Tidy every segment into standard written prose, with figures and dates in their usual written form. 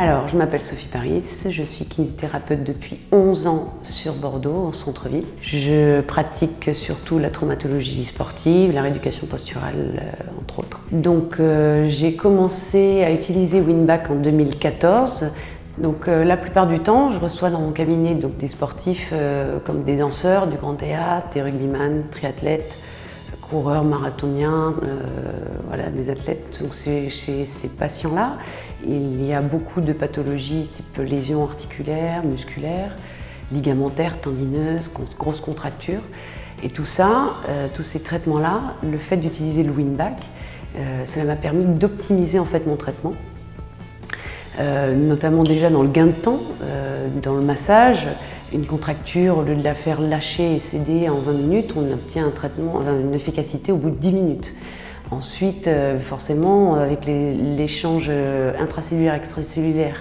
Alors, je m'appelle Sophie Paris, je suis kinésithérapeute depuis 11 ans sur Bordeaux, en centre-ville. Je pratique surtout la traumatologie sportive, la rééducation posturale, entre autres. Donc, j'ai commencé à utiliser Winback en 2014. Donc, la plupart du temps, je reçois dans mon cabinet des sportifs comme des danseurs, du grand théâtre, des rugbyman, triathlètes, coureurs, marathoniens, voilà, des athlètes. Donc, chez ces patients-là, il y a beaucoup de pathologies type lésions articulaires, musculaires, ligamentaires, tendineuses, grosses contractures. Et tout ça, tous ces traitements-là, le fait d'utiliser le Winback, cela m'a permis d'optimiser en fait mon traitement. Notamment déjà dans le gain de temps, dans le massage. Une contracture, au lieu de la faire lâcher et céder en 20 minutes, on obtient un traitement, une efficacité au bout de 10 minutes. Ensuite, forcément, avec l'échange intracellulaire-extracellulaire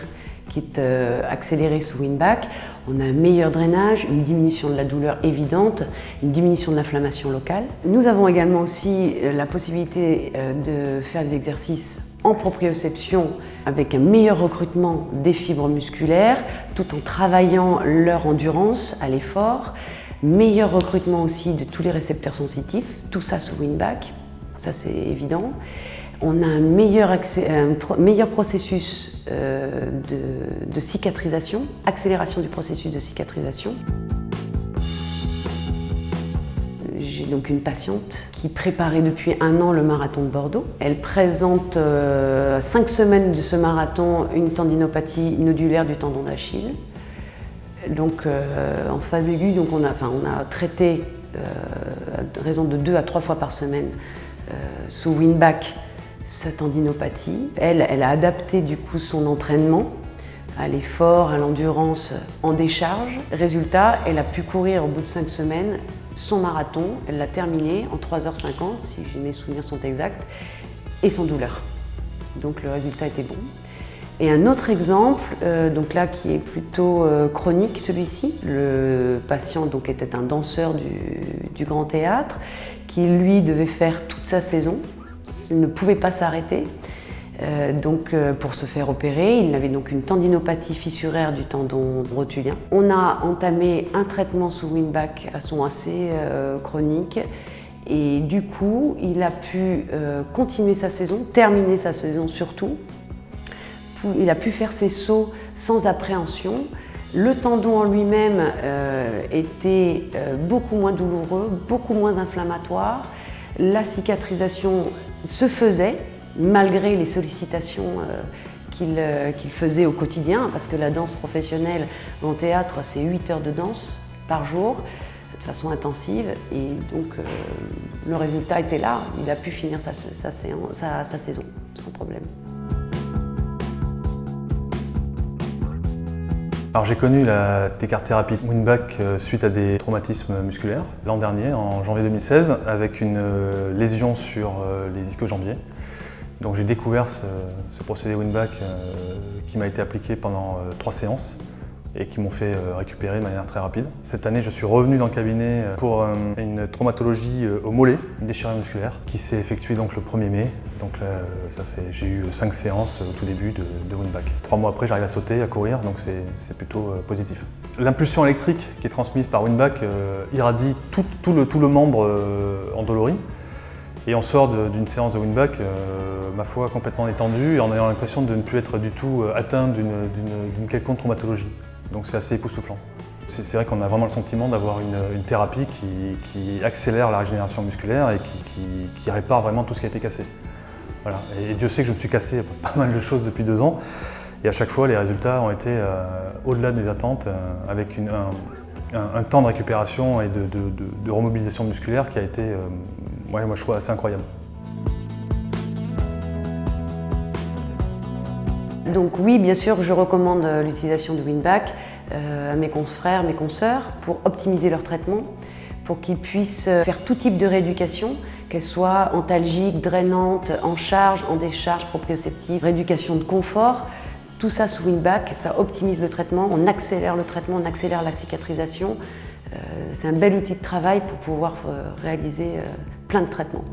qui est accéléré sous Winback, on a un meilleur drainage, une diminution de la douleur évidente, une diminution de l'inflammation locale. Nous avons également aussi la possibilité de faire des exercices en proprioception avec un meilleur recrutement des fibres musculaires tout en travaillant leur endurance à l'effort, meilleur recrutement aussi de tous les récepteurs sensitifs, tout ça sous Winback, ça c'est évident. On a un meilleur processus de cicatrisation, accélération du processus de cicatrisation. J'ai donc une patiente qui préparait depuis 1 an le marathon de Bordeaux. Elle présente 5 semaines de ce marathon une tendinopathie nodulaire du tendon d'Achille. Donc en phase aiguë, donc on a traité à raison de 2 à 3 fois par semaine sous Winback sa tendinopathie. Elle a adapté du coup son entraînement à l'effort, à l'endurance en décharge. Résultat, elle a pu courir au bout de 5 semaines son marathon. Elle l'a terminé en 3h50, si mes souvenirs sont exacts, et sans douleur. Donc le résultat était bon. Et un autre exemple, donc là qui est plutôt chronique, celui-ci. Le patient donc, était un danseur du grand théâtre qui lui devait faire toute sa saison. Il ne pouvait pas s'arrêter. Pour se faire opérer, il avait donc une tendinopathie fissuraire du tendon rotulien. On a entamé un traitement sous Winback de façon assez chronique et du coup, il a pu continuer sa saison, terminer sa saison surtout. Il a pu faire ses sauts sans appréhension. Le tendon en lui-même était beaucoup moins douloureux, beaucoup moins inflammatoire. La cicatrisation se faisait, malgré les sollicitations qu'il faisait au quotidien, parce que la danse professionnelle en théâtre, c'est 8 heures de danse par jour, de façon intensive, et donc le résultat était là, il a pu finir sa saison sans problème. Alors j'ai connu la Tecar-thérapie Winback suite à des traumatismes musculaires l'an dernier, en janvier 2016, avec une lésion sur les ischio-jambiers. Donc j'ai découvert ce procédé Winback qui m'a été appliqué pendant 3 séances et qui m'ont fait récupérer de manière très rapide. Cette année, je suis revenu dans le cabinet pour une traumatologie au mollet, une déchirure musculaire, qui s'est effectuée donc le 1er mai. Donc là, j'ai eu 5 séances au tout début de Winback. 3 mois après, j'arrive à sauter, à courir, donc c'est plutôt positif. L'impulsion électrique qui est transmise par Winback irradie tout le membre endolori. Et on sort d'une séance de Winback, ma foi, complètement détendue et en ayant l'impression de ne plus être du tout atteint d'une quelconque traumatologie. Donc c'est assez époustouflant. C'est vrai qu'on a vraiment le sentiment d'avoir une thérapie qui accélère la régénération musculaire et qui répare vraiment tout ce qui a été cassé. Voilà. Et Dieu sait que je me suis cassé pas mal de choses depuis 2 ans. Et à chaque fois, les résultats ont été au-delà de mes attentes, avec un temps de récupération et de remobilisation musculaire qui a été, moi je trouve, assez incroyable. Donc oui, bien sûr, je recommande l'utilisation de Winback à mes confrères, mes consoeurs, pour optimiser leur traitement, pour qu'ils puissent faire tout type de rééducation, qu'elle soit antalgique, drainante, en charge, en décharge, proprioceptive, rééducation de confort. Tout ça sous Winback, ça optimise le traitement, on accélère le traitement, on accélère la cicatrisation. C'est un bel outil de travail pour pouvoir réaliser plein de traitements.